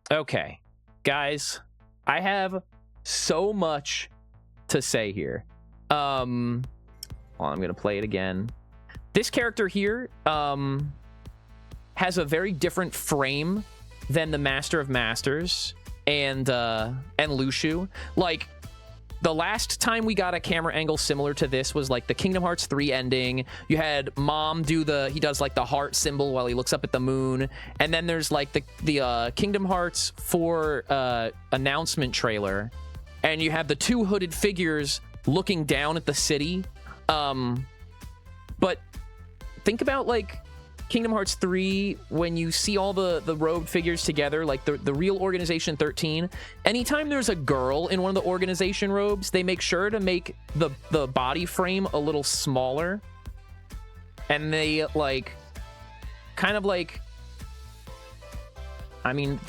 Okay, guys, I have so much to say here. Well, I'm gonna play it again. This character here has a very different frame than the Master of Masters and Lushu. Like, the last time we got a camera angle similar to this was like the Kingdom Hearts 3 ending. You had Mom do he does like the heart symbol while he looks up at the moon. And then there's like the Kingdom Hearts 4 announcement trailer. And you have the two hooded figures looking down at the city. But think about like Kingdom Hearts 3, when you see all the robed figures together, like the real Organization 13, anytime there's a girl in one of the Organization robes, they make sure to make the body frame a little smaller. And they, like, kind of like... I mean,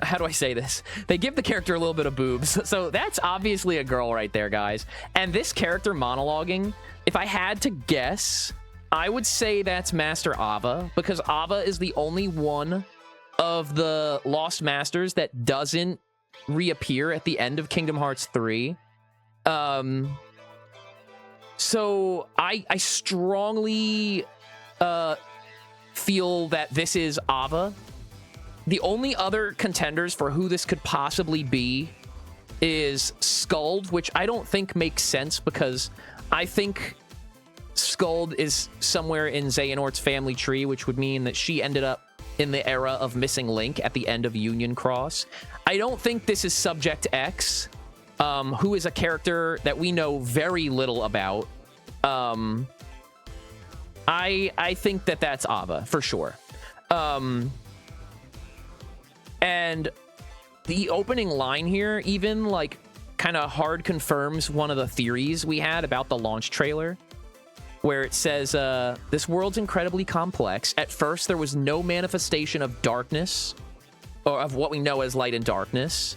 how do I say this? They give the character a little bit of boobs. So that's obviously a girl right there, guys. And this character monologuing, if I had to guess, I would say that's Master Ava, because Ava is the only one of the Lost Masters that doesn't reappear at the end of Kingdom Hearts 3. So I strongly feel that this is Ava. The only other contenders for who this could possibly be is Skuld, which I don't think makes sense, because I think Skuld is somewhere in Xehanort's family tree, which would mean that she ended up in the era of Missing Link at the end of Union Cross. I don't think this is Subject X, who is a character that we know very little about. I think that that's Ava, for sure. And the opening line here even, like, kind of hard confirms one of the theories we had about the launch trailer, where it says, this world's incredibly complex. At first, there was no manifestation of darkness, or of what we know as light and darkness.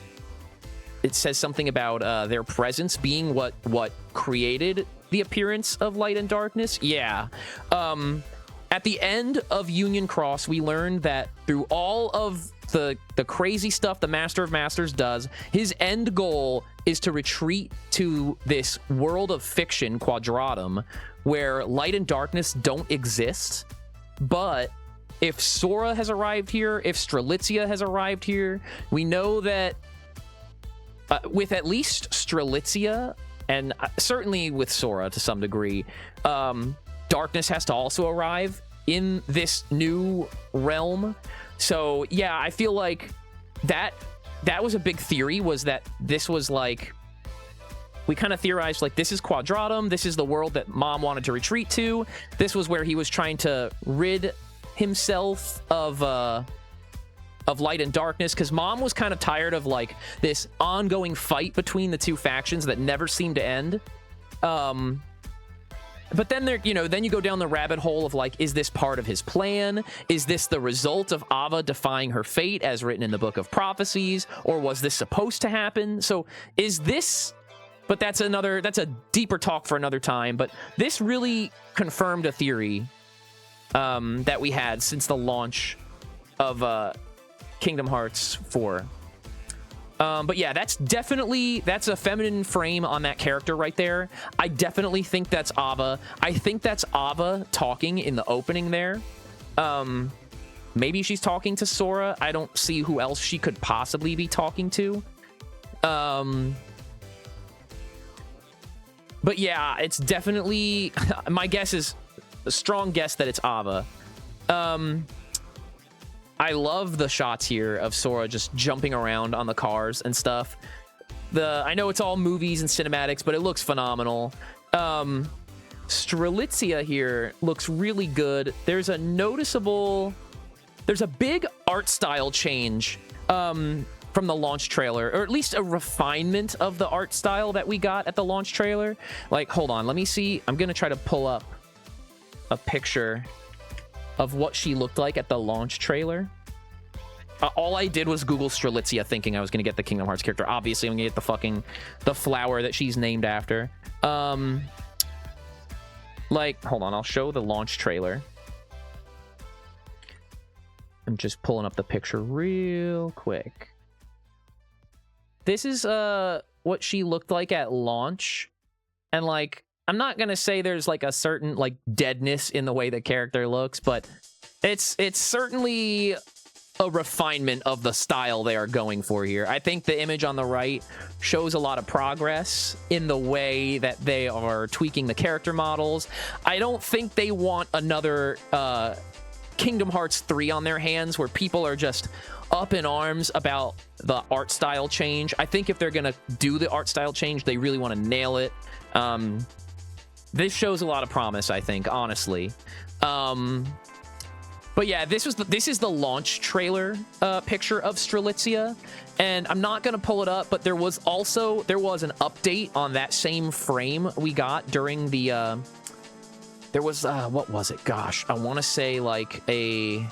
It says something about their presence being what created the appearance of light and darkness. Yeah. At the end of Union Cross, we learned that through all of the crazy stuff the Master of Masters does, his end goal is to retreat to this world of fiction, Quadratum, where light and darkness don't exist. But if Sora has arrived here, if Strelitzia has arrived here, we know that with at least Strelitzia, and certainly with Sora to some degree, darkness has to also arrive in this new realm. So yeah, I feel like that was a big theory, was that this was like, we kind of theorized like, this is Quadratum, this is the world that Mom wanted to retreat to, this was where he was trying to rid himself of light and darkness, because Mom was kind of tired of like this ongoing fight between the two factions that never seemed to end. But then then you go down the rabbit hole of like, is this part of his plan? Is this the result of Ava defying her fate as written in the Book of Prophecies? Or was this supposed to happen? So is this, but that's a deeper talk for another time. But this really confirmed a theory that we had since the launch of Kingdom Hearts 4. But yeah, that's a feminine frame on that character right there. I definitely think that's Ava. I think that's Ava talking in the opening there. Maybe she's talking to Sora. I don't see who else she could possibly be talking to. But yeah, it's definitely... my guess is a strong guess that it's Ava. I love the shots here of Sora just jumping around on the cars and stuff. I know it's all movies and cinematics, but it looks phenomenal. Strelitzia here looks really good. There's a big art style change from the launch trailer, or at least a refinement of the art style that we got at the launch trailer. Like, hold on, let me see. I'm gonna try to pull up a picture of what she looked like at the launch trailer. All I did was Google Strelitzia thinking I was going to get the Kingdom Hearts character. Obviously, I'm going to get the flower that she's named after. Like, hold on, I'll show the launch trailer. I'm just pulling up the picture real quick. this is what she looked like at launch. And like, I'm not gonna say there's like a certain like deadness in the way the character looks, but it's certainly a refinement of the style they are going for here. I think the image on the right shows a lot of progress in the way that they are tweaking the character models. I don't think they want another Kingdom Hearts 3 on their hands where people are just up in arms about the art style change. I think if they're gonna do the art style change, they really want to nail it. This shows a lot of promise, I think, honestly. But yeah, this is the launch trailer picture of Strelitzia, and I'm not gonna pull it up, but there was an update on that same frame we got during the there was what was it? Gosh, I want to say like the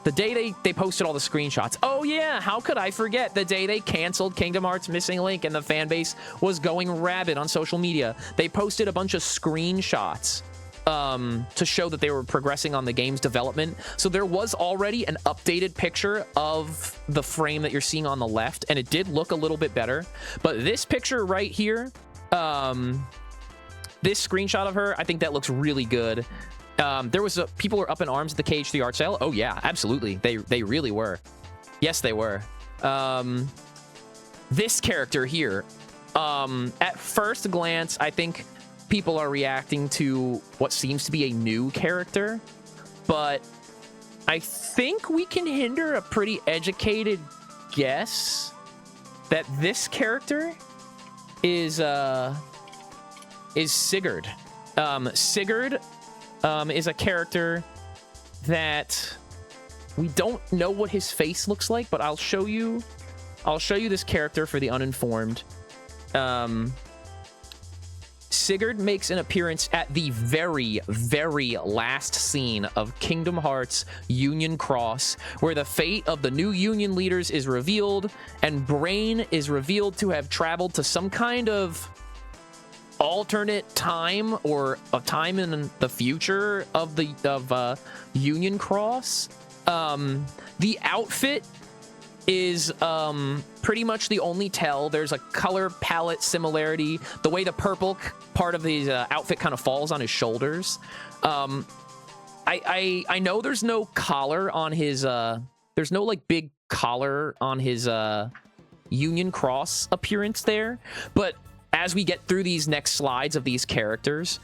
day they posted all the screenshots. Oh yeah, how could I forget the day they canceled Kingdom Hearts Missing Link and the fan base was going rabid on social media. They posted a bunch of screenshots to show that they were progressing on the game's development. So there was already an updated picture of the frame that you're seeing on the left, and it did look a little bit better. But this picture right here, this screenshot of her, I think that looks really good. People were up in arms at the KH3 art style. Oh yeah, absolutely. They really were. Yes, they were. This character here, at first glance, I think people are reacting to what seems to be a new character, but I think we can hinder a pretty educated guess that this character is Sigurd. Sigurd is a character that we don't know what his face looks like, but I'll show you this character for the uninformed. Sigurd makes an appearance at the very, very last scene of Kingdom Hearts Union Cross, where the fate of the new Union leaders is revealed, and Brain is revealed to have traveled to some kind of alternate time or a time in the future of Union Cross. The outfit is pretty much the only tell. There's a color palette similarity. The way the purple part of the outfit kind of falls on his shoulders. I know there's no collar on his there's no like big collar on his Union Cross appearance there, but as we get through these next slides of these characters,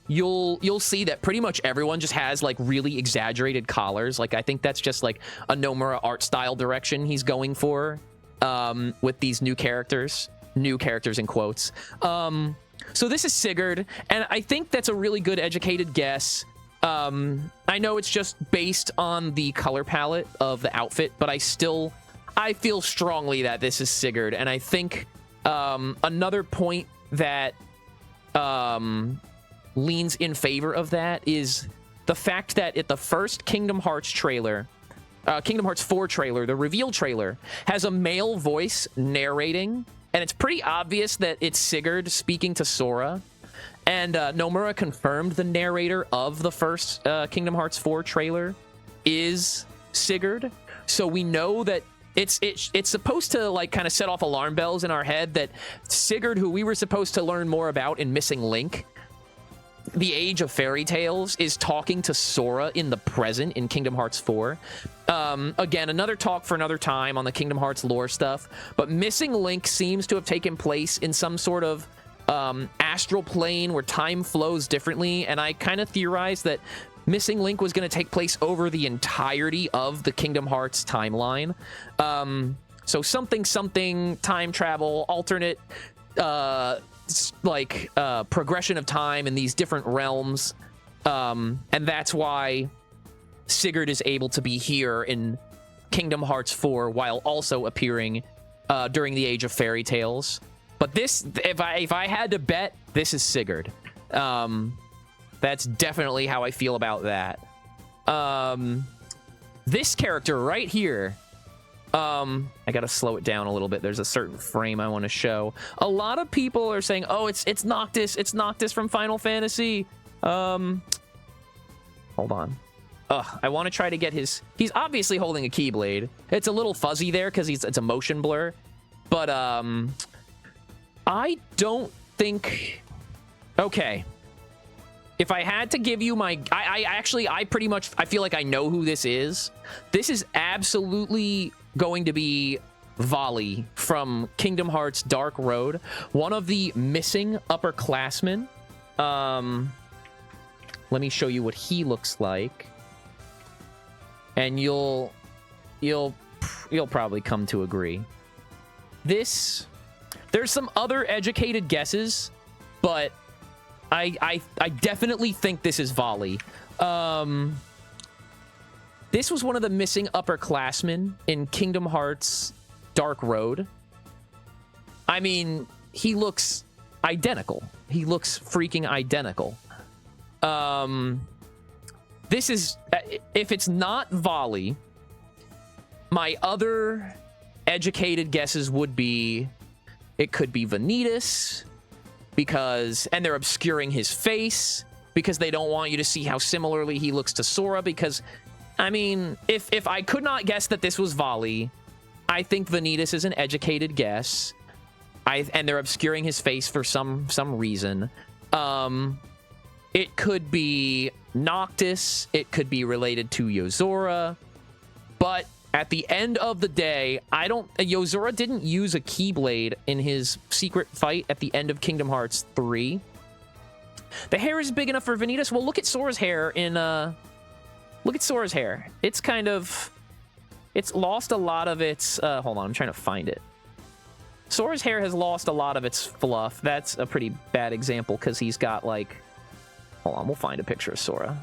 you'll see that pretty much everyone just has like really exaggerated collars. Like I think that's just like a Nomura art style direction he's going for with these new characters in quotes. So this is Sigurd, and I think that's a really good educated guess. I know it's just based on the color palette of the outfit, but I feel strongly that this is Sigurd, and I think another point that leans in favor of that is the fact that at the first Kingdom Hearts trailer, Kingdom Hearts 4 trailer, the reveal trailer, has a male voice narrating, and it's pretty obvious that it's Sigurd speaking to Sora. And Nomura confirmed the narrator of the first Kingdom Hearts 4 trailer is Sigurd. So we know that it's supposed to like kind of set off alarm bells in our head that Sigurd, who we were supposed to learn more about in Missing Link, the Age of Fairy Tales, is talking to Sora in the present in Kingdom Hearts 4. Again, another talk for another time on the Kingdom Hearts lore stuff, but Missing Link seems to have taken place in some sort of astral plane where time flows differently, and I kind of theorized that Missing Link was going to take place over the entirety of the Kingdom Hearts timeline. So something time travel, alternate progression of time in these different realms, and that's why Sigurd is able to be here in Kingdom Hearts 4 while also appearing during the Age of Fairy Tales. But this, if I had to bet, this is Sigurd. That's definitely how I feel about that. This character right here, I gotta slow it down a little bit. There's a certain frame I want to show. A lot of people are saying, oh, it's Noctis. It's Noctis from Final Fantasy. Hold on. I want to try to get his... He's obviously holding a Keyblade. It's a little fuzzy there because it's a motion blur. But, I don't think... Okay. If I had to give you my... I pretty much... I feel like I know who this is. This is absolutely going to be Volley from Kingdom Hearts Dark Road. One of the missing upperclassmen. Let me show you what he looks like. And you'll probably come to agree. There's some other educated guesses, but I definitely think this is Volley. This was one of the missing upperclassmen in Kingdom Hearts Dark Road. I mean, he looks identical. He looks freaking identical. This is... If it's not Volley, my other educated guesses would be... It could be Vanitas, because... And they're obscuring his face, because they don't want you to see how similarly he looks to Sora, because... I mean, if I could not guess that this was Volley, I think Vanitas is an educated guess. And they're obscuring his face for some reason. It could be Noctis. It could be related to Yozora. But at the end of the day, Yozora didn't use a Keyblade in his secret fight at the end of Kingdom Hearts 3. The hair is big enough for Vanitas. Well, look at Sora's hair in... Look at Sora's hair. It's kind of... It's lost a lot of its... hold on, I'm trying to find it. Sora's hair has lost a lot of its fluff. That's a pretty bad example, because he's got, like... Hold on, we'll find a picture of Sora.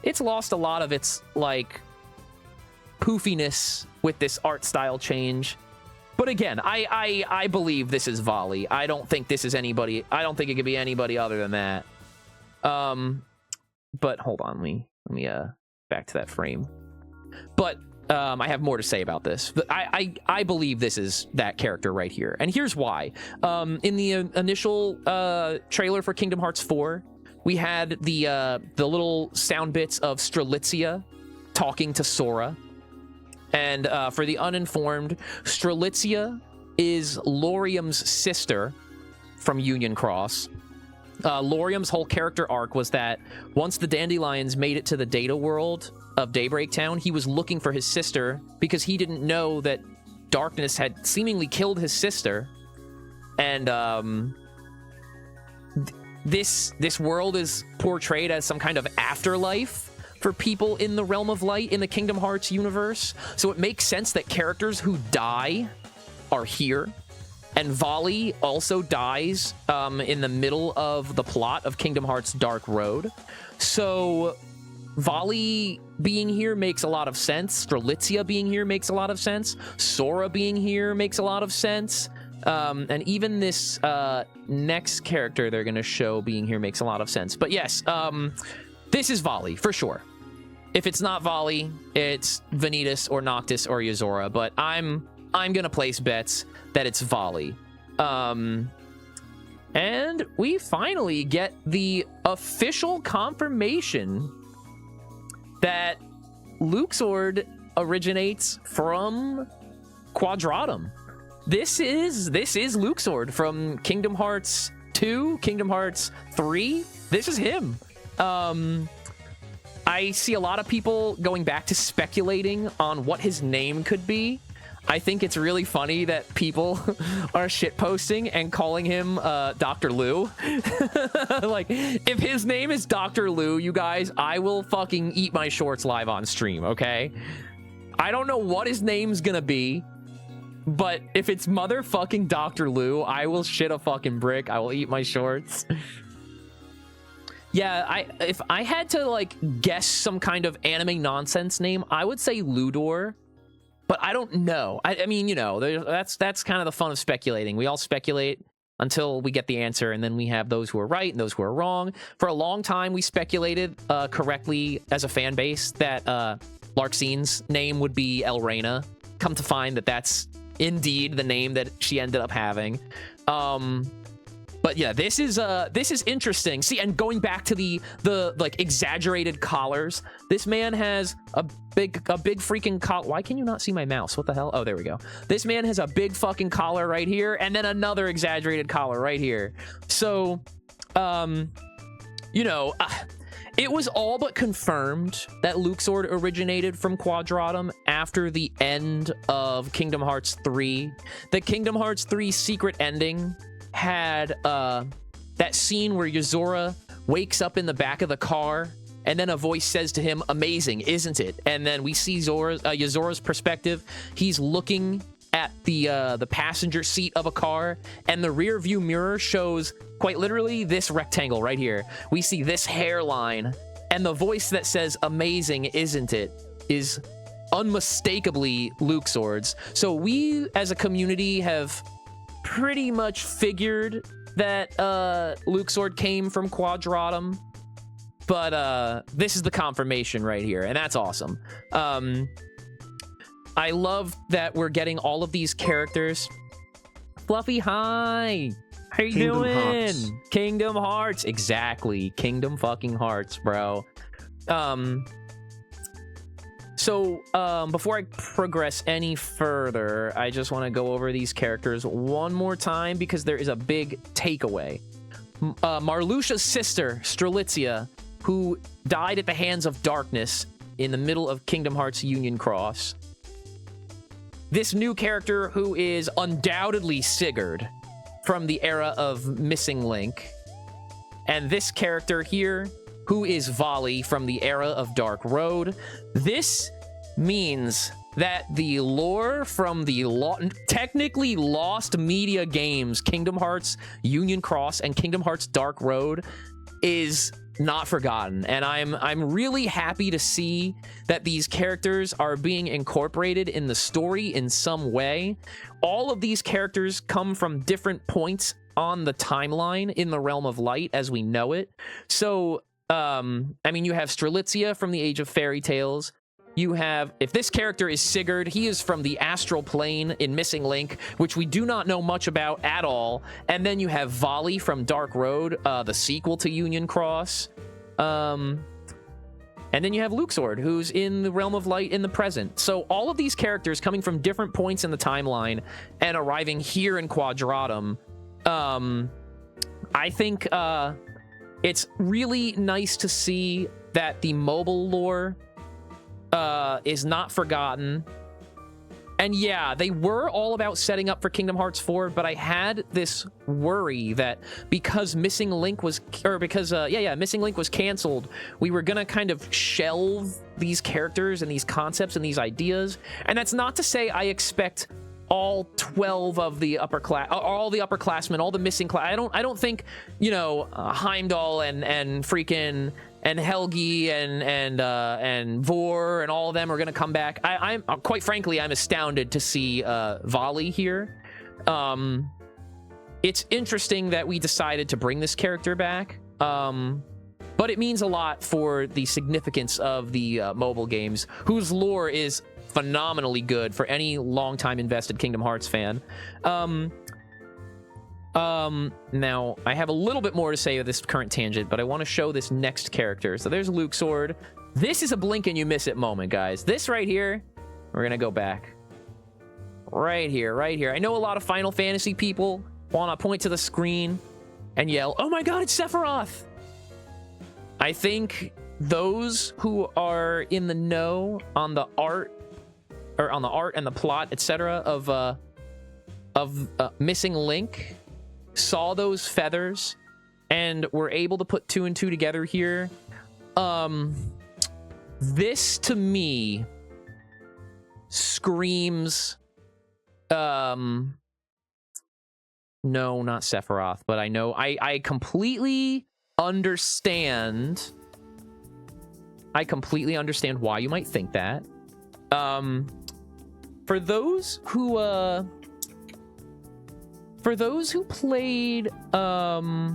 It's lost a lot of its, like, poofiness with this art style change. But again, I believe this is Volley. I don't think this is anybody... I don't think it could be anybody other than that. But hold on, let me back to that frame. But I have more to say about this. But I believe this is that character right here, and here's why. In the initial trailer for Kingdom Hearts 4, we had the little sound bits of Strelitzia talking to Sora, and for the uninformed, Strelitzia is Lauriam's sister from Union Cross. Lauriam's whole character arc was that once the Dandelions made it to the data world of Daybreak Town, he was looking for his sister because he didn't know that darkness had seemingly killed his sister. And this world is portrayed as some kind of afterlife for people in the Realm of Light in the Kingdom Hearts universe. So it makes sense that characters who die are here. And Volley also dies in the middle of the plot of Kingdom Hearts Dark Road. So Volley being here makes a lot of sense. Strelitzia being here makes a lot of sense. Sora being here makes a lot of sense. And even this next character they're going to show being here makes a lot of sense. But yes, this is Volley, for sure. If it's not Volley, it's Vanitas or Noctis or Yozora. But I'm going to place bets that it's Volley. And we finally get the official confirmation that Luxord originates from Quadratum. This is Luxord from Kingdom Hearts 2, Kingdom Hearts 3. This is him. I see a lot of people going back to speculating on what his name could be. I think it's really funny that people are shitposting and calling him Dr. Lou. Like, if his name is Dr. Lou, you guys, I will fucking eat my shorts live on stream, okay? I don't know what his name's gonna be, but if it's motherfucking Dr. Lou, I will shit a fucking brick. I will eat my shorts. Yeah, if I had to, like, guess some kind of anime nonsense name, I would say Ludor. But I don't know. I mean, you know, that's kind of the fun of speculating. We all speculate until we get the answer, and then we have those who are right and those who are wrong. For a long time, we speculated correctly as a fan base that Larxine's name would be Elrena. Come to find that that's indeed the name that she ended up having. But yeah, this is interesting. See, and going back to the like exaggerated collars, this man has a big freaking collar. Why can you not see my mouse? What the hell? Oh, there we go. This man has a big fucking collar right here, and then another exaggerated collar right here. So, you know, it was all but confirmed that Luxord originated from Quadratum after the end of Kingdom Hearts 3. The Kingdom Hearts 3 secret ending had that scene where Yozora wakes up in the back of the car, and then a voice says to him, "Amazing, isn't it?" And then we see Yozora's perspective. He's looking at the passenger seat of a car, and the rear view mirror shows quite literally this rectangle right here. We see this hairline, and the voice that says, "Amazing, isn't it?" is unmistakably Luxord's. So we as a community have pretty much figured that Luxord came from Quadratum, but this is the confirmation right here, and that's awesome. I love that we're getting all of these characters. Fluffy, hi! How you doing? Hearts. Kingdom Hearts, exactly. Kingdom fucking Hearts, bro. So, before I progress any further, I just want to go over these characters one more time because there is a big takeaway. Marluxia's sister, Strelitzia, who died at the hands of darkness in the middle of Kingdom Hearts Union Cross. This new character who is undoubtedly Sigurd from the era of Missing Link. And this character here, who is Vali from the era of Dark Road. This means that the lore from the technically lost media games, Kingdom Hearts Union Cross and Kingdom Hearts Dark Road, is not forgotten. And I'm really happy to see that these characters are being incorporated in the story in some way. All of these characters come from different points on the timeline in the Realm of Light as we know it. So I mean, you have Strelitzia from the Age of Fairy Tales. You have, if this character is Sigurd, he is from the Astral Plane in Missing Link, which we do not know much about at all. And then you have Vali from Dark Road, the sequel to Union Cross. And then you have Luxord, who's in the Realm of Light in the present. So all of these characters coming from different points in the timeline and arriving here in Quadratum, I think it's really nice to see that the mobile lore is not forgotten. And yeah, they were all about setting up for Kingdom Hearts 4, but I had this worry that because Missing Link was, Missing Link was canceled, we were gonna kind of shelve these characters and these concepts and these ideas. And that's not to say I expect all 12 of the upper class, all the upperclassmen, all the missing class. I don't think, you know, Heimdall and freaking and Helgi and Vor and all of them are gonna come back. I'm quite frankly, I'm astounded to see Vali here. It's interesting that we decided to bring this character back, but it means a lot for the significance of the mobile games, whose lore is phenomenally good for any long-time invested Kingdom Hearts fan. Now, I have a little bit more to say of this current tangent, but I want to show this next character. So there's Luxord. This is a blink and you miss it moment, guys. This right here, we're gonna go back. Right here, right here. I know a lot of Final Fantasy people want to point to the screen and yell, "Oh my god, it's Sephiroth!" I think those who are in the know on the art, or on the art and the plot, etc., of Missing Link, saw those feathers and were able to put two and two together here. This to me screams no, not Sephiroth, but I know I completely understand why you might think that. For those who played the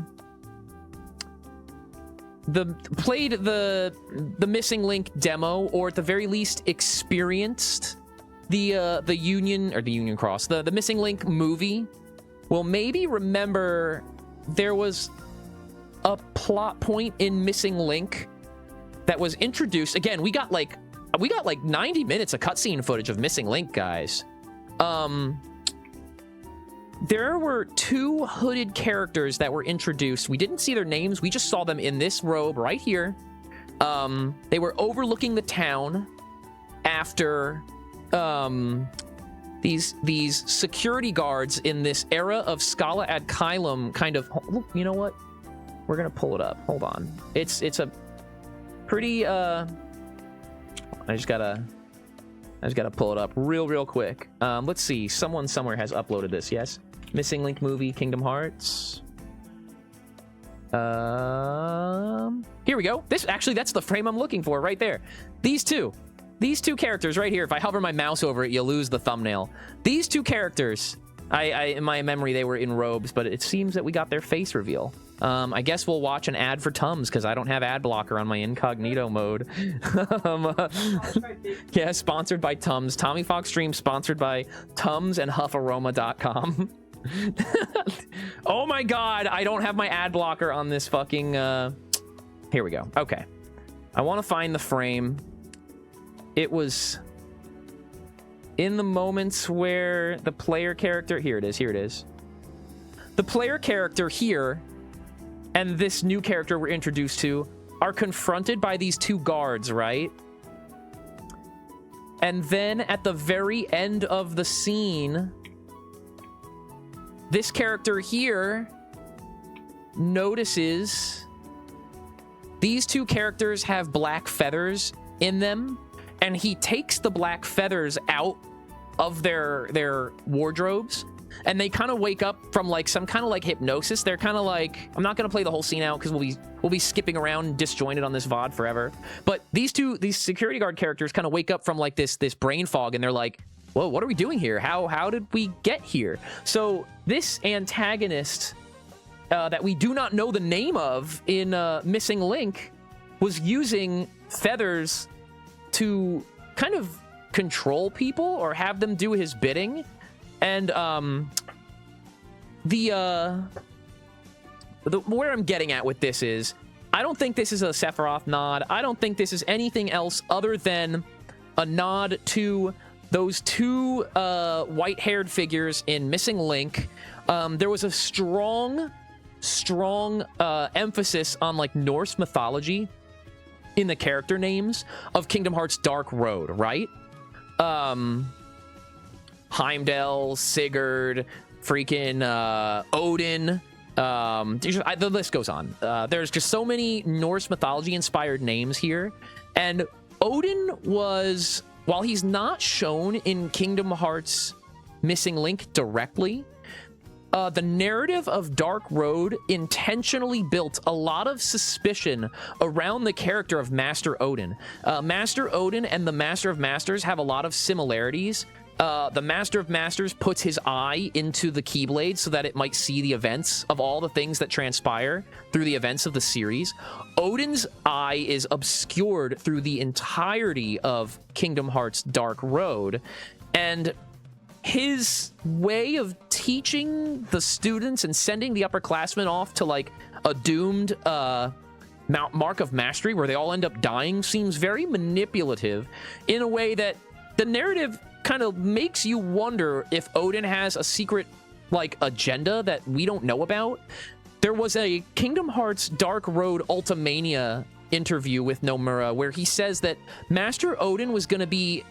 Missing Link demo, or at the very least experienced the Union Cross, the Missing Link movie, will maybe remember there was a plot point in Missing Link that was introduced. Again, we got like 90 minutes of cutscene footage of Missing Link, guys. There were 2 hooded characters that were introduced. We didn't see their names. We just saw them in this robe right here. They were overlooking the town after these security guards in this era of Scala ad Caelum kind of... You know what? We're gonna pull it up. Hold on. It's a pretty... I just gotta pull it up real quick. Let's see. Someone somewhere has uploaded this. Yes. Missing Link movie, Kingdom Hearts. Here we go. That's the frame I'm looking for right there. These two characters right here. If I hover my mouse over it, you lose the thumbnail. These 2 characters, in my memory, they were in robes, but it seems that we got their face reveal. I guess we'll watch an ad for Tums because I don't have ad blocker on my incognito mode. Yeah, sponsored by Tums. Tommy Fox stream sponsored by Tums and HuffAroma.com. Oh my god, I don't have my ad blocker on this fucking... Here we go. Okay. I want to find the frame. It was in the moments where the player character... Here it is. The player character here and this new character we're introduced to are confronted by these 2 guards, right? And then at the very end of the scene, this character here notices these 2 characters have black feathers in them, and he takes the black feathers out of their wardrobes, and they kind of wake up from like some kind of like hypnosis. They're kind of like, I'm not gonna play the whole scene out because we'll be skipping around disjointed on this VOD forever. But these security guard characters kind of wake up from like this brain fog, and they're like, whoa, what are we doing here? How did we get here? So this antagonist that we do not know the name of in Missing Link was using feathers to kind of control people or have them do his bidding. And where I'm getting at with this is, I don't think this is a Sephiroth nod. I don't think this is anything else other than a nod to those 2 white-haired figures in Missing Link. There was a strong emphasis on like Norse mythology in the character names of Kingdom Hearts Dark Road, right? Heimdall, Sigurd, freaking Odin. The list goes on. There's just so many Norse mythology-inspired names here. And Odin was, while he's not shown in Kingdom Hearts Missing Link directly, the narrative of Dark Road intentionally built a lot of suspicion around the character of Master Odin. Master Odin and the Master of Masters have a lot of similarities. The Master of Masters puts his eye into the Keyblade so that it might see the events of all the things that transpire through the events of the series. Odin's eye is obscured through the entirety of Kingdom Hearts Dark Road, and his way of teaching the students and sending the upperclassmen off to like a doomed mark of mastery where they all end up dying seems very manipulative in a way that the narrative kind of makes you wonder if Odin has a secret like agenda that we don't know about. There was a Kingdom Hearts Dark Road Ultimania interview with Nomura where he says that Master Odin was going to be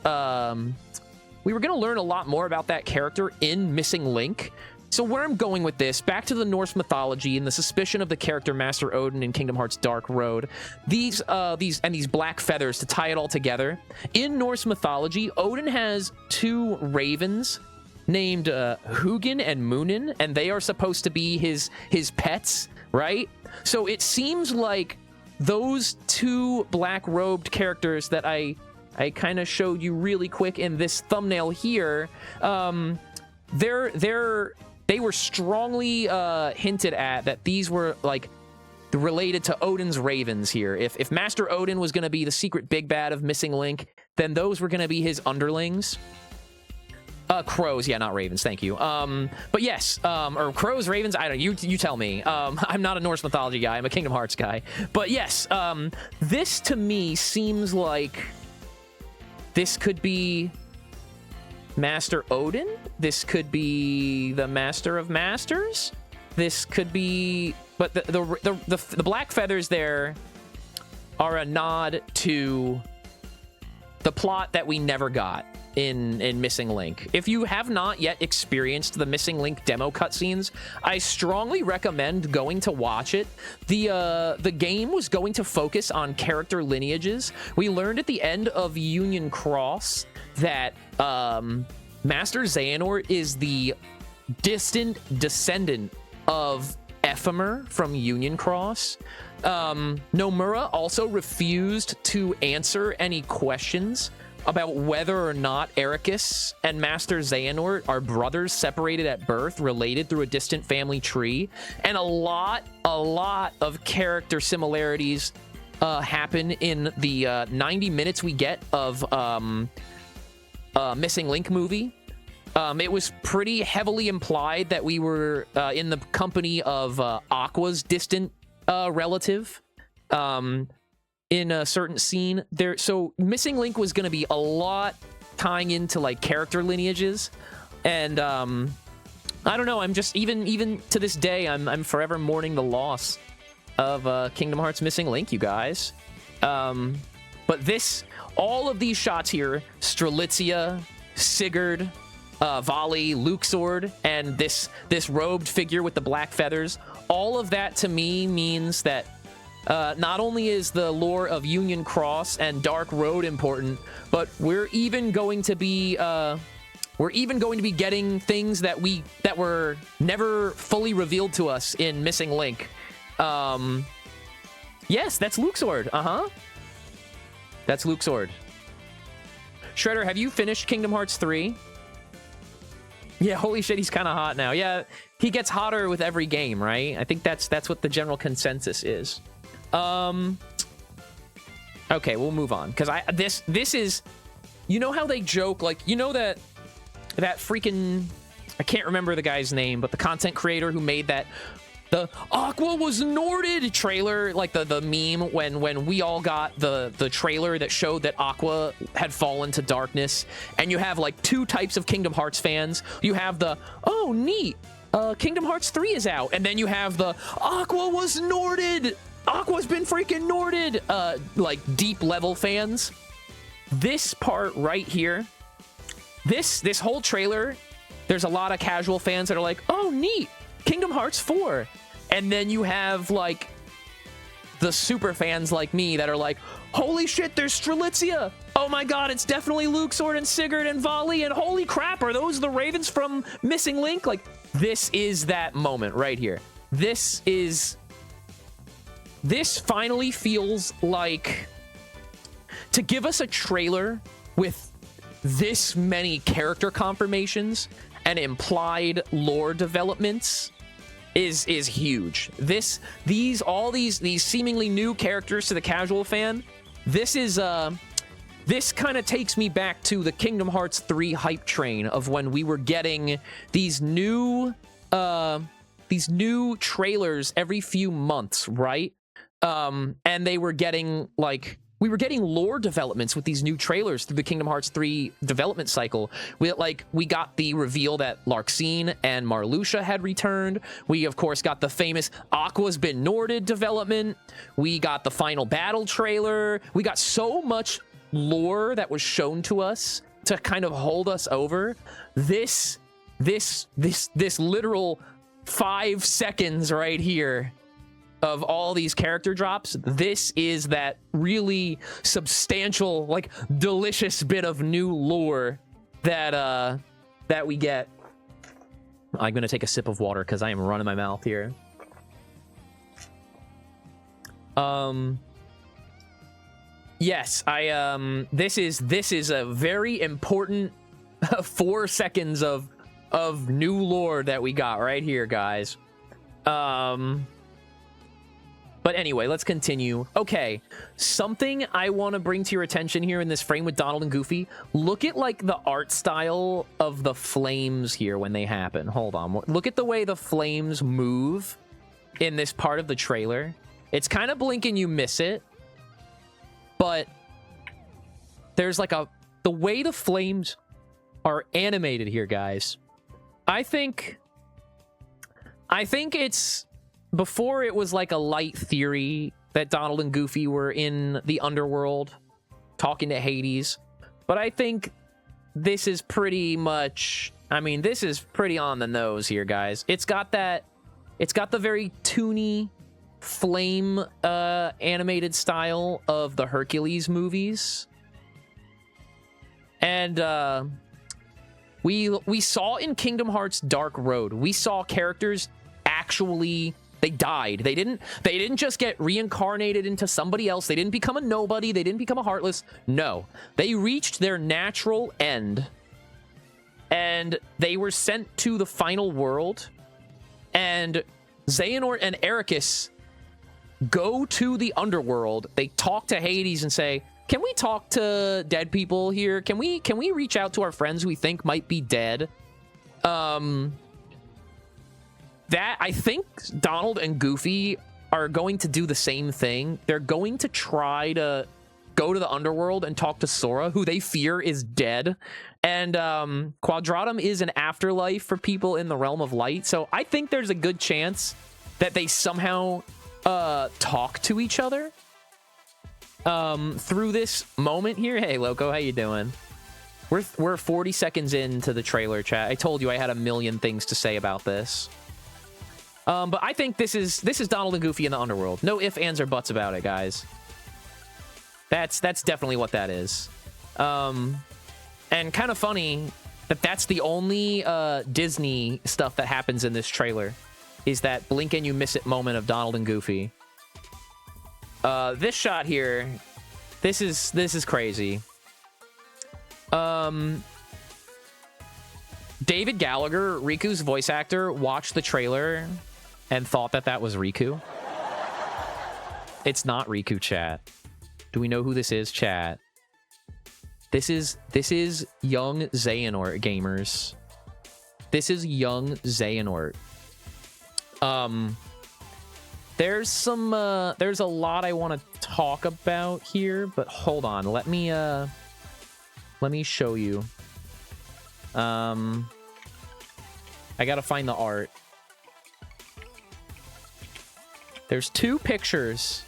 we were going to learn a lot more about that character in Missing Link. So where I'm going with this, back to the Norse mythology and the suspicion of the character Master Odin in Kingdom Hearts Dark Road, these black feathers to tie it all together. In Norse mythology, Odin has 2 ravens named Hugin and Munin, and they are supposed to be his pets, right? So it seems like those 2 black-robed characters that I kind of showed you really quick in this thumbnail here, they were strongly hinted at that these were like related to Odin's ravens here. If Master Odin was going to be the secret big bad of Missing Link, then those were going to be his underlings. Crows, yeah, not ravens, thank you. But yes, or crows, ravens, I don't know, you tell me. I'm not a Norse mythology guy, I'm a Kingdom Hearts guy. But yes, this to me seems like this could be Master Odin. This could be the Master of Masters. This could be, but the black feathers there are a nod to the plot that we never got in Missing Link. If you have not yet experienced the Missing Link demo cutscenes, I strongly recommend going to watch it. The game was going to focus on character lineages. We learned at the end of Union Cross that Master Xehanort is the distant descendant of Ephemer from Union Cross. Nomura also refused to answer any questions about whether or not Ericus and Master Xehanort are brothers separated at birth, related through a distant family tree. And a lot of character similarities happen in the 90 minutes we get of Missing Link movie. It was pretty heavily implied that we were in the company of Aqua's distant relative in a certain scene there. So Missing Link was going to be a lot tying into like character lineages, and I don't know, I'm just even to this day I'm forever mourning the loss of Kingdom Hearts Missing Link, you guys. But all of these shots here, Strelitzia, Sigurd, Vali, Luxord, and this robed figure with the black feathers, all of that to me means that not only is the lore of Union Cross and Dark Road important, but we're even going to be getting things that were never fully revealed to us in Missing Link. Yes, that's Luxord. That's Luxord. Shredder, have you finished Kingdom Hearts 3? Yeah, holy shit, he's kind of hot now. Yeah, he gets hotter with every game, right? I think that's what the general consensus is. Okay, we'll move on, because this is, you know how they joke, like, you know that freaking, I can't remember the guy's name, but the content creator who made that, the Aqua was Norded trailer, like the meme when we all got the trailer that showed that Aqua had fallen to darkness, and you have like two types of Kingdom Hearts fans. You have the, oh neat, Kingdom Hearts 3 is out, and then you have the Aqua was Norded, Aqua's been freaking Norded, like deep level fans. This part right here, this whole trailer, there's a lot of casual fans that are like, oh neat, Kingdom Hearts 4. And then you have like the super fans like me that are like, holy shit, there's Strelitzia. Oh my god, it's definitely Luxord and Sigurd and Vali, and holy crap, are those the ravens from Missing Link? Like, this is that moment right here. This finally feels like, to give us a trailer with this many character confirmations and implied lore developments is huge. These seemingly new characters to the casual fan, this kind of takes me back to the Kingdom Hearts 3 hype train of when we were getting these new trailers every few months, right? And they were getting like, we were getting lore developments with these new trailers through the Kingdom Hearts 3 development cycle. We got the reveal that Larxene and Marluxia had returned. We, of course, got the famous Aqua's been Norded development. We got the final battle trailer. We got so much lore that was shown to us to kind of hold us over. This literal 5 seconds right here of all these character drops, this is that really substantial, like, delicious bit of new lore that we get. I'm gonna take a sip of water because I am running my mouth here. Yes, this is a very important 4 seconds of new lore that we got right here, guys. But anyway, let's continue. Okay, something I want to bring to your attention here in this frame with Donald and Goofy. Look at, like, the art style of the flames here when they happen. Hold on. Look at the way the flames move in this part of the trailer. It's kind of blink and you miss it. But there's, like, the way the flames are animated here, guys. I think it's... Before, it was like a light theory that Donald and Goofy were in the underworld talking to Hades. But I think this is pretty much... I mean, this is pretty on the nose here, guys. It's got that... It's got the very toony flame animated style of the Hercules movies. And we saw in Kingdom Hearts Dark Road, we saw characters actually... They died. They didn't just get reincarnated into somebody else. They didn't become a nobody. They didn't become a Heartless. No. They reached their natural end. And they were sent to the final world. And Xehanort and Ericus go to the underworld. They talk to Hades and say, can we talk to dead people here? Can we reach out to our friends we think might be dead? That, I think Donald and Goofy are going to do the same thing. They're going to try to go to the underworld and talk to Sora, who they fear is dead. And Quadratum is an afterlife for people in the realm of light. So I think there's a good chance that they somehow talk to each other through this moment here. Hey, Loco, how you doing? We're 40 seconds into the trailer, chat. I told you I had a million things to say about this. But I think this is Donald and Goofy in the underworld. No ifs, ands, or buts about it, guys. That's definitely what that is. And kind of funny that that's the only Disney stuff that happens in this trailer, is that blink and you miss it moment of Donald and Goofy. This shot here, this is crazy. David Gallagher, Riku's voice actor, watched the trailer and thought that was Riku. It's not Riku, chat. Do we know who this is, chat? This is young Xehanort, gamers. This is young Xehanort. There's a lot I want to talk about here, but hold on. Let me show you. I gotta find the art. There's two pictures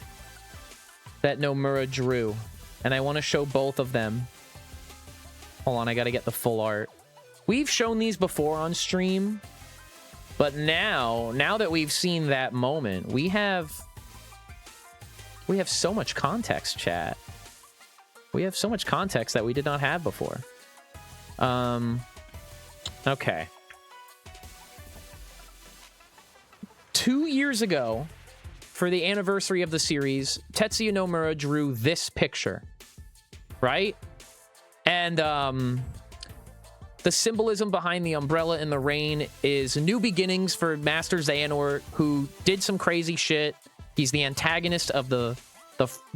that Nomura drew, and I want to show both of them. Hold on, I gotta get the full art. We've shown these before on stream, but now that we've seen that moment, we have so much context, chat. We have so much context that we did not have before. Okay. 2 years ago, for the anniversary of the series, Tetsuya Nomura drew this picture, right? And the symbolism behind the umbrella in the rain is new beginnings for Master Xehanort, who did some crazy shit. He's the antagonist of the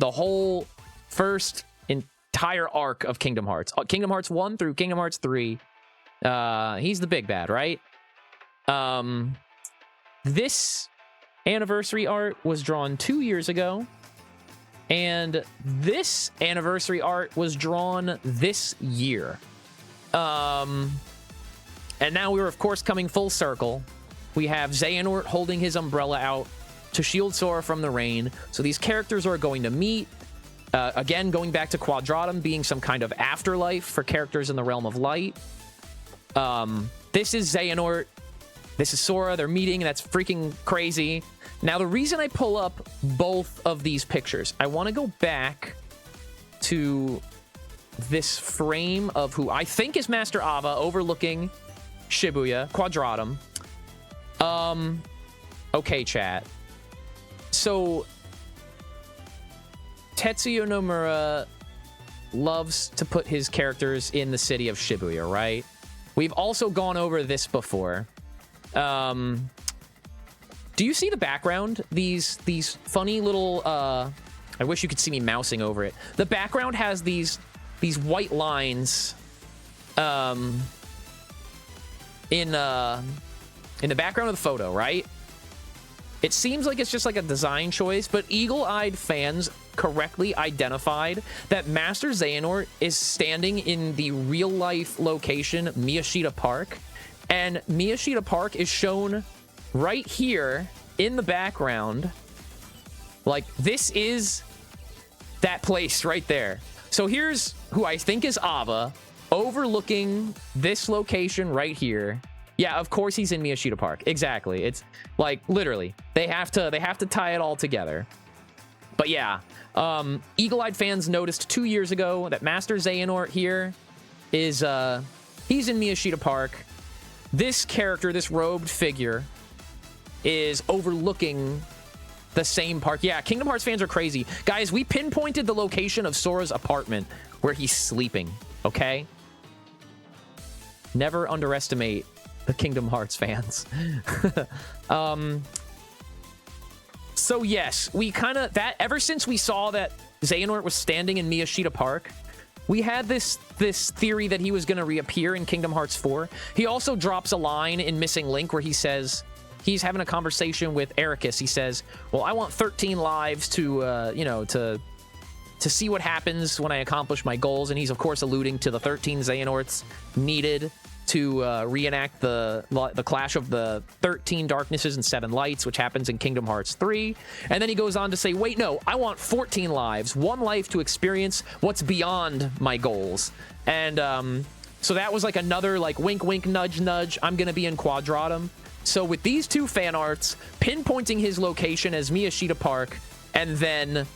whole first entire arc of Kingdom Hearts. Kingdom Hearts 1 through Kingdom Hearts 3. He's the big bad, right? This anniversary art was drawn 2 years ago, and this anniversary art was drawn this year. And now we're, of course, coming full circle. We have Xehanort holding his umbrella out to shield Sora from the rain. So these characters are going to meet. Again, going back to Quadratum being some kind of afterlife for characters in the realm of light. This is Xehanort. This is Sora. They're meeting. That's freaking crazy. Now, the reason I pull up both of these pictures, I want to go back to this frame of who I think is Master Ava overlooking Shibuya, Quadratum. Okay, chat. So, Tetsuya Nomura loves to put his characters in the city of Shibuya, right? We've also gone over this before. Do Do you see the background? These funny little I wish you could see me mousing over it. The background has these white lines in the background of the photo, right? It seems like it's just like a design choice, but eagle-eyed fans correctly identified that Master Xehanort is standing in the real-life location, Miyashita Park, and Miyashita Park is shown right here in the background. Like, this is that place right there. So here's who I think is Ava, overlooking this location right here. Yeah, of course he's in Miyashita Park. Exactly. It's like literally they have to tie it all together. But yeah, eagle-eyed fans noticed 2 years ago that Master Xehanort here is he's in Miyashita Park. This character, this robed figure, is overlooking the same park. Yeah, Kingdom Hearts fans are crazy. Guys, we pinpointed the location of Sora's apartment where he's sleeping, okay? Never underestimate the Kingdom Hearts fans. So yes, we kind of, that ever since we saw that Xehanort was standing in Miyashita Park, we had this theory that he was going to reappear in Kingdom Hearts 4. He also drops a line in Missing Link where he says, he's having a conversation with Ericus. He says, well, I want 13 lives to, you know, to see what happens when I accomplish my goals. And he's, of course, alluding to the 13 Xehanorts needed to reenact the clash of the 13 darknesses and 7 lights, which happens in Kingdom Hearts 3. And then he goes on to say, wait, no, I want 14 lives, 1 life to experience what's beyond my goals. And so that was like another like wink, wink, nudge, nudge. I'm going to be in Quadratum. So with these 2 fan arts pinpointing his location as Miyashita Park, and then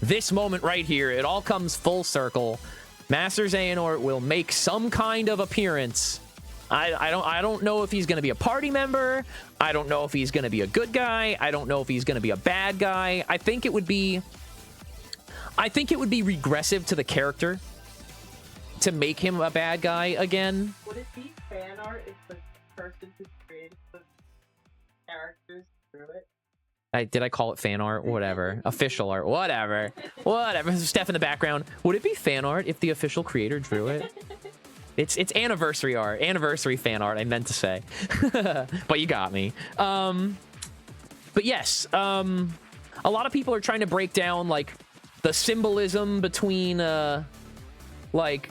this moment right here, it all comes full circle. Master Xehanort will make some kind of appearance. I don't know if he's going to be a party member. I don't know if he's going to be a good guy. I don't know if he's going to be a bad guy. I think it would be regressive to the character to make him a bad guy again. Would it be fan art if the person who created the characters drew it? Did I call it fan art? Whatever. Official art. Whatever. Whatever. Steph in the background. Would it be fan art if the official creator drew it? It's anniversary art. Anniversary fan art, I meant to say. But you got me. But yes, a lot of people are trying to break down, like, the symbolism between, like,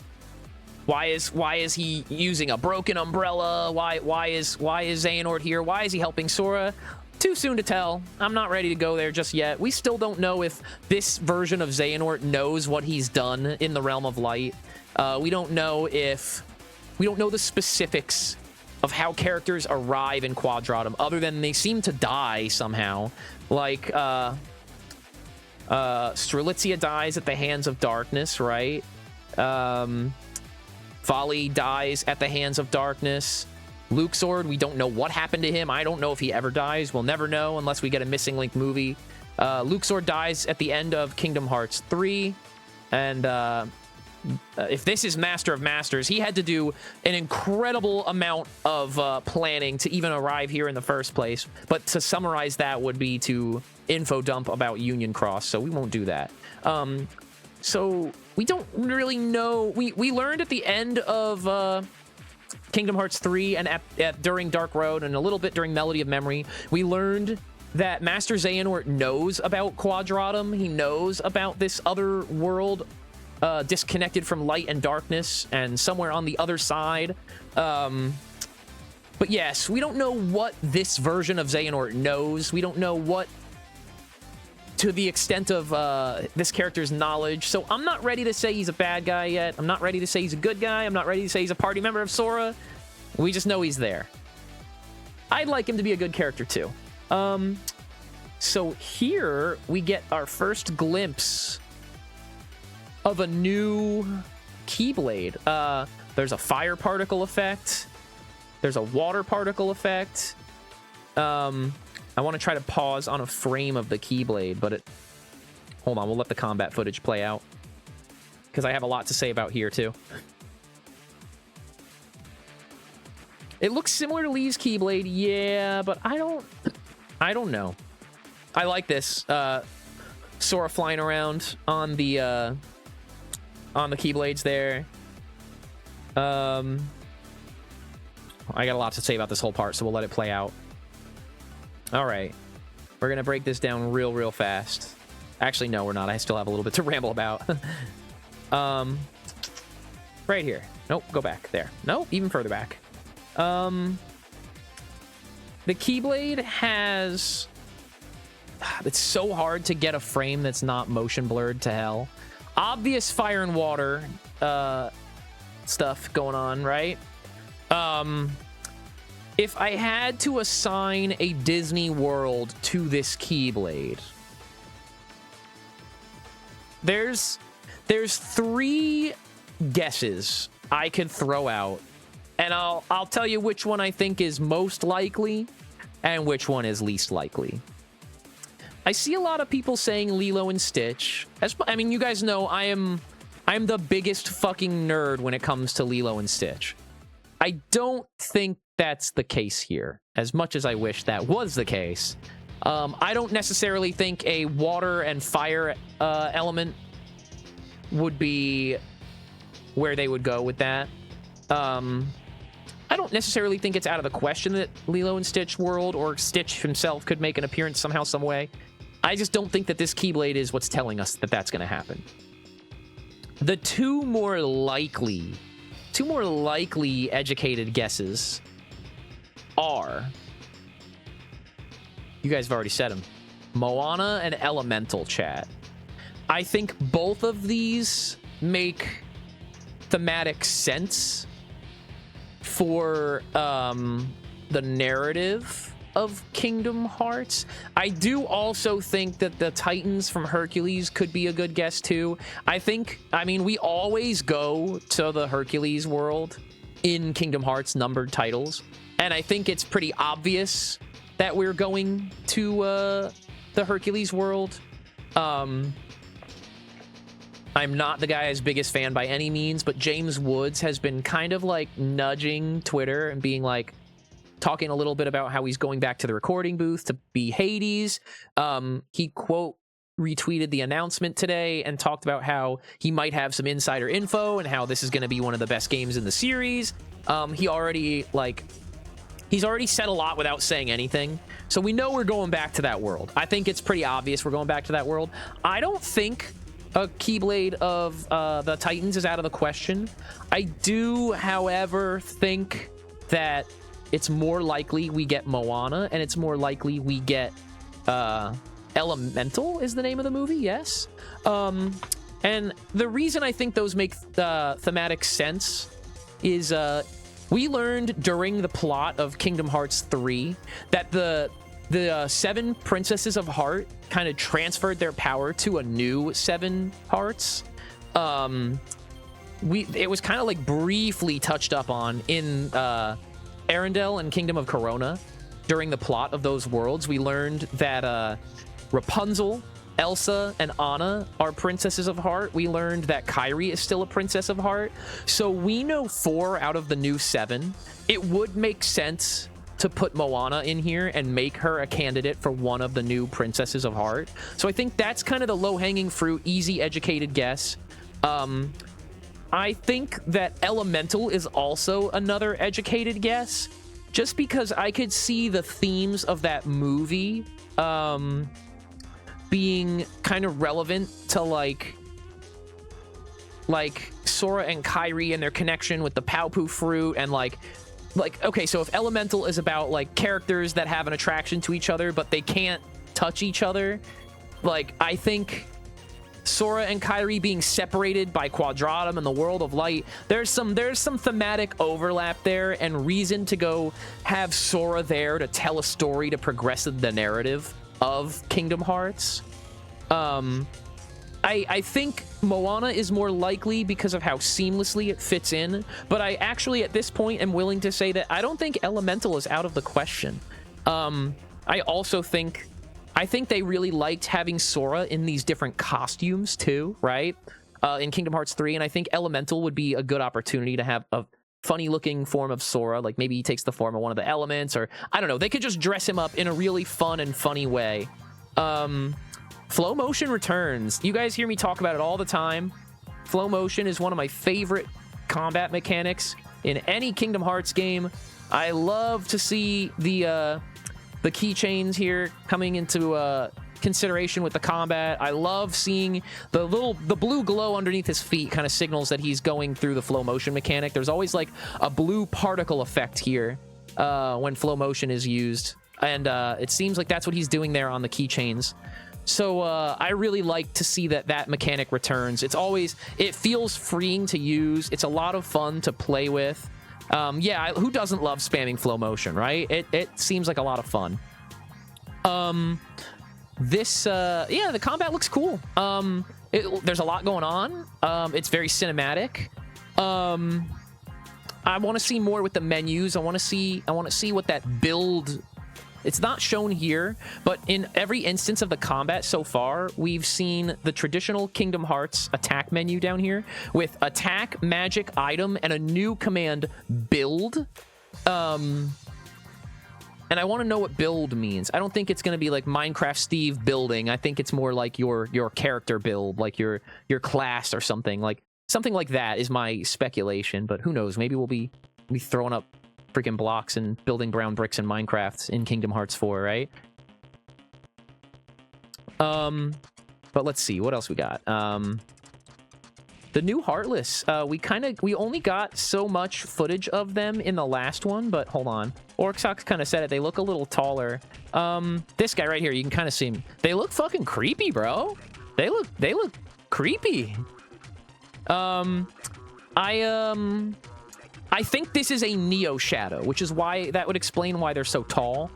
why is he using a broken umbrella? Why is Xehanort here? Why is he helping Sora? Too soon to tell. I'm not ready to go there just yet. We still don't know if this version of Xehanort knows what he's done in the Realm of Light. We don't know the specifics of how characters arrive in Quadratum, other than they seem to die somehow. Like, Strelitzia dies at the hands of darkness, right? Vali dies at the hands of darkness. Luxord, we don't know what happened to him. I don't know if he ever dies. We'll never know unless we get a Missing Link movie. Luxord dies at the end of Kingdom Hearts 3. And if this is Master of Masters, he had to do an incredible amount of planning to even arrive here in the first place. But to summarize that would be to info dump about Union Cross, so we won't do that. So we don't really know. We learned at the end of Kingdom Hearts 3 and during Dark Road and a little bit during Melody of Memory, we learned that Master Xehanort knows about Quadratum. He knows about this other world disconnected from light and darkness and somewhere on the other side. But yes, we don't know what this version of Xehanort knows. We don't know what to the extent of this character's knowledge. So I'm not ready to say he's a bad guy yet. I'm not ready to say he's a good guy. I'm not ready to say he's a party member of Sora. We just know he's there. I'd like him to be a good character too. So here we get our first glimpse of a new Keyblade. There's a fire particle effect. There's a water particle effect. I want to try to pause on a frame of the Keyblade, but hold on, we'll let the combat footage play out, because I have a lot to say about here, too. It looks similar to Lee's Keyblade, yeah, but I don't I don't know. I like this. Sora flying around on the Keyblades there. I got a lot to say about this whole part, so we'll let it play out. All right. We're going to break this down real fast. Actually, no, we're not. I still have a little bit to ramble about. Right here. Nope, go back. There. Nope, even further back. The Keyblade has... It's so hard to get a frame that's not motion blurred to hell. Obvious fire and water stuff going on, right? If I had to assign a Disney World to this Keyblade, there's 3 guesses I could throw out, and I'll tell you which one I think is most likely and which one is least likely. I see a lot of people saying Lilo and Stitch. I mean, you guys know I'm the biggest fucking nerd when it comes to Lilo and Stitch. I don't think that's the case here, as much as I wish that was the case. I don't necessarily think a water and fire element would be where they would go with that. I don't necessarily think it's out of the question that Lilo and Stitch World or Stitch himself could make an appearance somehow, some way. I just don't think that this Keyblade is what's telling us that that's going to happen. The two more likely educated guesses are, you guys have already said them, Moana and Elemental, chat. I think both of these make thematic sense for the narrative of Kingdom Hearts. I do also think that the Titans from Hercules could be a good guess too. I mean, we always go to the Hercules world in Kingdom Hearts numbered titles, and I think it's pretty obvious that we're going to the Hercules world. I'm not the guy's biggest fan by any means, but James Woods has been kind of like nudging Twitter and being like, talking a little bit about how he's going back to the recording booth to be Hades. He quote retweeted the announcement today and talked about how he might have some insider info and how this is going to be one of the best games in the series. He's already said a lot without saying anything, so we know we're going back to that world. I think it's pretty obvious we're going back to that world. I don't think a Keyblade of the Titans is out of the question. I do, however, think that it's more likely we get Moana, and it's more likely we get Elemental is the name of the movie, yes. And the reason I think those make thematic sense is we learned during the plot of Kingdom Hearts 3 that the 7 Princesses of Heart kind of transferred their power to a new 7 Hearts. It was kind of like briefly touched up on in Arendelle and Kingdom of Corona. During the plot of those worlds, we learned that Rapunzel, Elsa, and Anna are Princesses of Heart. We learned that Kairi is still a Princess of Heart. So we know 4 out of the new 7. It would make sense to put Moana in here and make her a candidate for one of the new Princesses of Heart. So I think that's kind of the low-hanging fruit, easy, educated guess. I think that Elemental is also another educated guess, just because I could see the themes of that movie being kind of relevant to like Sora and Kairi and their connection with the Paopu fruit, and like okay, so if Elemental is about like characters that have an attraction to each other but they can't touch each other, like I think Sora and Kairi being separated by Quadratum and the World of Light, there's some thematic overlap there and reason to go have Sora there to tell a story to progress the narrative of Kingdom Hearts. I think Moana is more likely because of how seamlessly it fits in, but I actually at this point am willing to say that I don't think Elemental is out of the question. I also think they really liked having Sora in these different costumes too, right? In Kingdom Hearts 3, and I think Elemental would be a good opportunity to have a funny looking form of Sora. Like maybe he takes the form of one of the elements, or I don't know. They could just dress him up in a really fun and funny way. Flow motion returns. You guys hear me talk about it all the time. Flow motion is one of my favorite combat mechanics in any Kingdom Hearts game. I love to see the keychains here coming into consideration with the combat. I love seeing the blue glow underneath his feet kind of signals that he's going through the flow motion mechanic. There's always like a blue particle effect here when flow motion is used, and it seems like that's what he's doing there on the keychains. So I really like to see that mechanic returns. It feels freeing to use. It's a lot of fun to play with. Yeah, who doesn't love spamming flow motion, right? It seems like a lot of fun. Yeah, the combat looks cool. There's a lot going on. It's very cinematic. I want to see more with the menus. I want to see what that build. It's not shown here, but in every instance of the combat so far, we've seen the traditional Kingdom Hearts attack menu down here with attack, magic, item, and a new command, build. And I want to know what build means. I don't think it's going to be like Minecraft Steve building. I think it's more like your character build, like your class or something. Like something like that is my speculation, but who knows? Maybe we'll be throwing up freaking blocks and building brown bricks in Minecraft in Kingdom Hearts 4, right? But let's see what else we got. The new Heartless, we only got so much footage of them in the last one, but hold on. Orcsox kind of said it. They look a little taller. This guy right here, you can kind of see him. They look fucking creepy, bro. They look creepy. I think this is a Neo Shadow, which is why that would explain why they're so tall.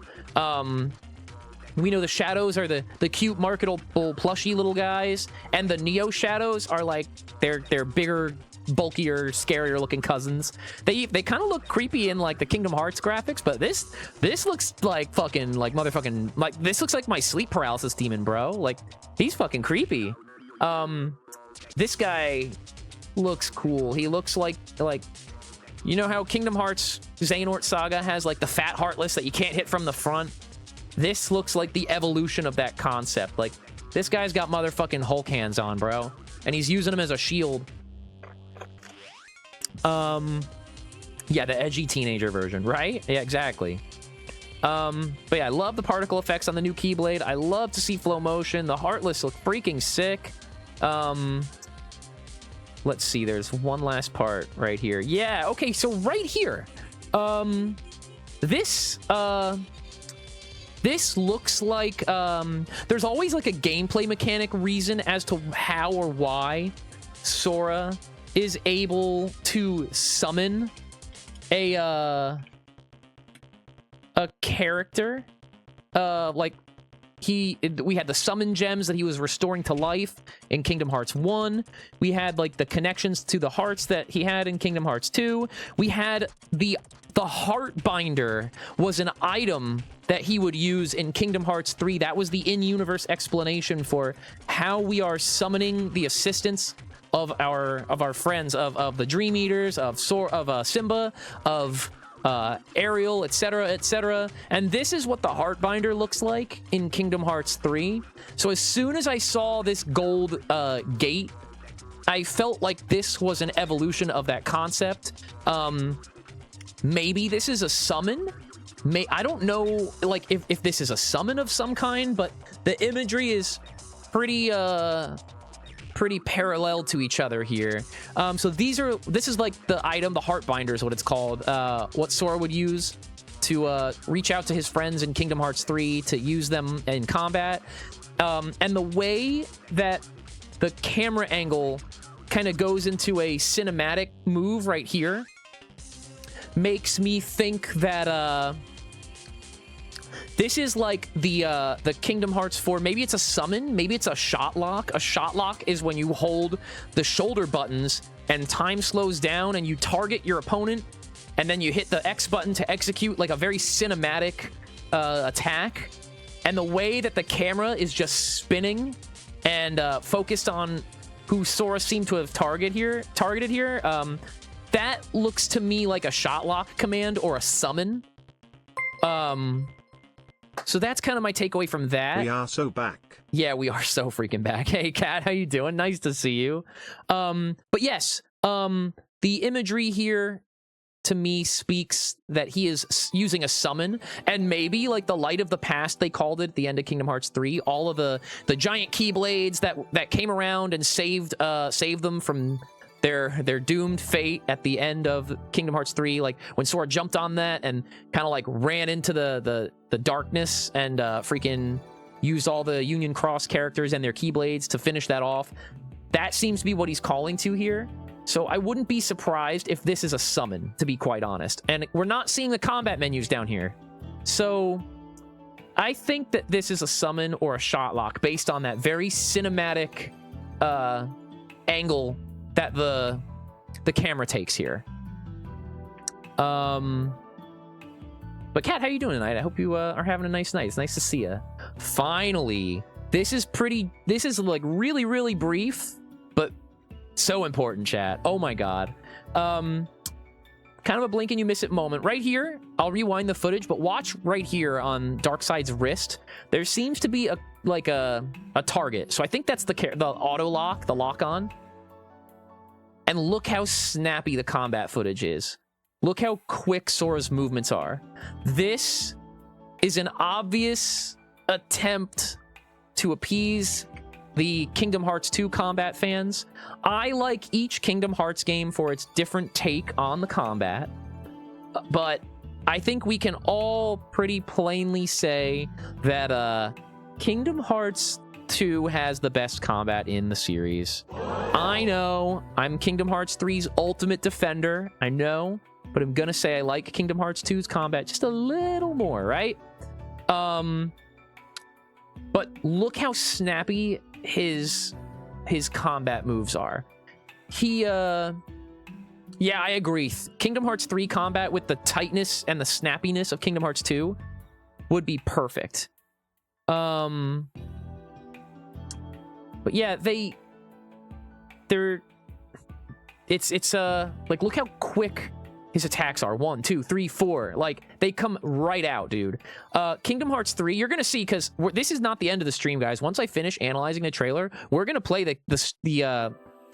We know the Shadows are the cute, marketable, plushy little guys, and the Neo Shadows are like they're bigger, bulkier, scarier looking cousins. They kind of look creepy in like the Kingdom Hearts graphics, but this looks like fucking like motherfucking like this looks like my sleep paralysis demon, bro. Like he's fucking creepy. This guy looks cool. He looks like you know how Kingdom Hearts Xehanort Saga has like the fat Heartless that you can't hit from the front? This looks like the evolution of that concept. Like, this guy's got motherfucking Hulk hands on, bro. And he's using them as a shield. Yeah, the edgy teenager version, right? Yeah, exactly. But yeah, I love the particle effects on the new Keyblade. I love to see flow motion. The Heartless look freaking sick. Let's see, there's one last part right here. Yeah, okay, so right here. This looks like there's always like a gameplay mechanic reason as to how or why Sora is able to summon a character. Like we had the summon gems that he was restoring to life in Kingdom Hearts 1. We had like the connections to the hearts that he had in Kingdom Hearts 2. We had the heart binder was an item that he would use in Kingdom Hearts 3. That was the in-universe explanation for how we are summoning the assistance of our friends, of the Dream Eaters, of Simba, of Ariel, etc., etc. And this is what the heart binder looks like in Kingdom Hearts 3. So as soon as I saw this gold gate, I felt like this was an evolution of that concept. Maybe this is a summon. I don't know, like, if this is a summon of some kind, but the imagery is pretty parallel to each other here. So this is like the item, the heart binder is what it's called, what Sora would use to reach out to his friends in Kingdom Hearts 3 to use them in combat. And the way that the camera angle kind of goes into a cinematic move right here makes me think that this is like the Kingdom Hearts 4. Maybe it's a summon. Maybe it's a shot lock. A shot lock is when you hold the shoulder buttons and time slows down and you target your opponent, and then you hit the X button to execute like a very cinematic attack. And the way that the camera is just spinning and focused on who Sora seemed to have targeted here, that looks to me like a shot lock command or a summon. So that's kind of my takeaway from that. We are so back. Yeah, we are so freaking back. Hey, Kat, how you doing? Nice to see you. But yes, the imagery here to me speaks that he is using a summon, and maybe like the Light of the Past, they called it at the end of Kingdom Hearts 3. All of the giant keyblades that came around and saved them from their doomed fate at the end of Kingdom Hearts 3, like when Sora jumped on that and kind of like ran into the darkness and freaking used all the Union Cross characters and their keyblades to finish that off. That seems to be what he's calling to here. So I wouldn't be surprised if this is a summon, to be quite honest. And we're not seeing the combat menus down here. So I think that this is a summon or a shot lock based on that very cinematic angle that the camera takes here. But Kat, how you doing tonight? I hope you are having a nice night. It's nice to see you. Finally, this is like really, really brief, but so important, chat. Oh my god. Kind of a blink and you miss it moment. Right here, I'll rewind the footage, but watch right here on Darkseid's wrist. There seems to be a target. So I think that's the auto lock, the lock on. And look how snappy the combat footage is. Look how quick Sora's movements are. This is an obvious attempt to appease the Kingdom Hearts 2 combat fans. I like each Kingdom Hearts game for its different take on the combat, but I think we can all pretty plainly say that Kingdom Hearts 2 has the best combat in the series. I know I'm Kingdom Hearts 3's ultimate defender, I know, but I'm gonna say I like Kingdom Hearts 2's combat just a little more, right? But look how snappy his combat moves are. Yeah, I agree. Kingdom Hearts 3 combat with the tightness and the snappiness of Kingdom Hearts 2 would be perfect. But yeah, it's like, look how quick his attacks are. 1, 2, 3, 4. Like, they come right out, dude. Kingdom Hearts 3, you're gonna see, because this is not the end of the stream, guys. Once I finish analyzing the trailer, we're gonna play the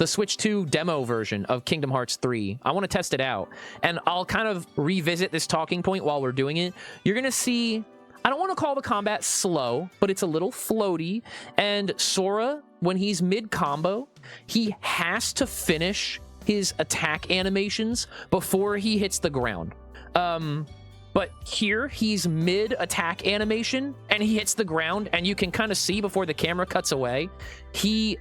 Switch 2 demo version of Kingdom Hearts 3. I want to test it out, and I'll kind of revisit this talking point while we're doing it. You're gonna see, I don't want to call the combat slow, but it's a little floaty, and Sora, when he's mid-combo, he has to finish his attack animations before he hits the ground. But here, he's mid-attack animation, and he hits the ground, and you can kind of see before the camera cuts away, he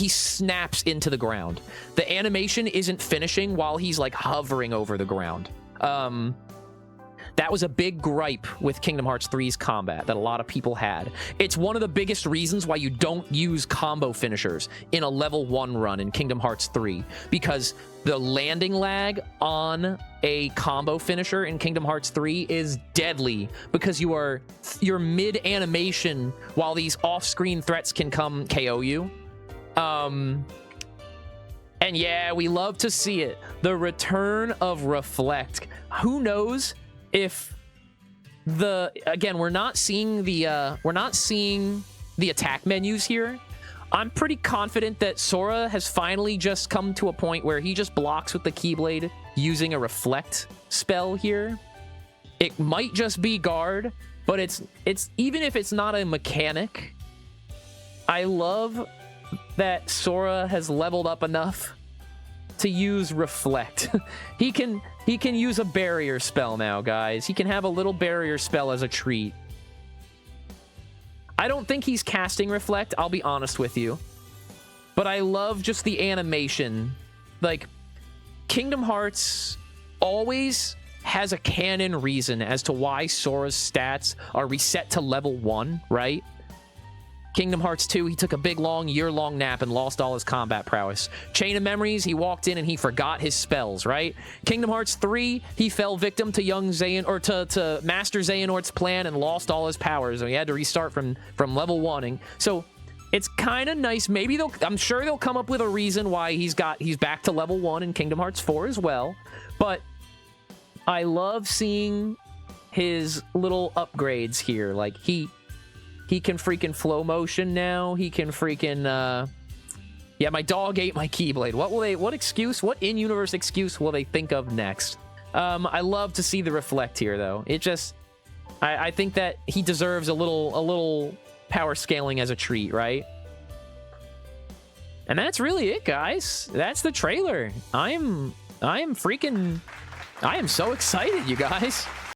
snaps into the ground. The animation isn't finishing while he's, like, hovering over the ground. That was a big gripe with Kingdom Hearts 3's combat that a lot of people had. It's one of the biggest reasons why you don't use combo finishers in a level 1 run in Kingdom Hearts 3, because the landing lag on a combo finisher in Kingdom Hearts 3 is deadly, because you're mid-animation while these off-screen threats can come KO you. And yeah, we love to see it. The return of Reflect. Who knows if again, we're not seeing the attack menus here. I'm pretty confident that Sora has finally just come to a point where he just blocks with the Keyblade using a Reflect spell here. It might just be guard, but it's even if it's not a mechanic, I love that Sora has leveled up enough to use Reflect. He can use a barrier spell now, guys. He can have a little barrier spell as a treat. I don't think he's casting Reflect, I'll be honest with you. But I love just the animation. Like, Kingdom Hearts always has a canon reason as to why Sora's stats are reset to level 1, right? Kingdom Hearts 2, he took a big, long, year-long nap and lost all his combat prowess. Chain of Memories, he walked in and he forgot his spells, right? Kingdom Hearts 3, he fell victim to young Xehanort, or to Master Xehanort's plan and lost all his powers, and he had to restart from level 1. And so It's kind of nice. Maybe I'm sure they'll come up with a reason why he's back to level 1 in Kingdom Hearts 4 as well. But I love seeing his little upgrades here. Like, he can freaking flow motion now. He can freaking, yeah, my dog ate my Keyblade. What in-universe excuse will they think of next? I love to see the reflect here, though. It just, I think that he deserves a little power scaling as a treat, right? And that's really it, guys. That's the trailer. I am so excited, you guys.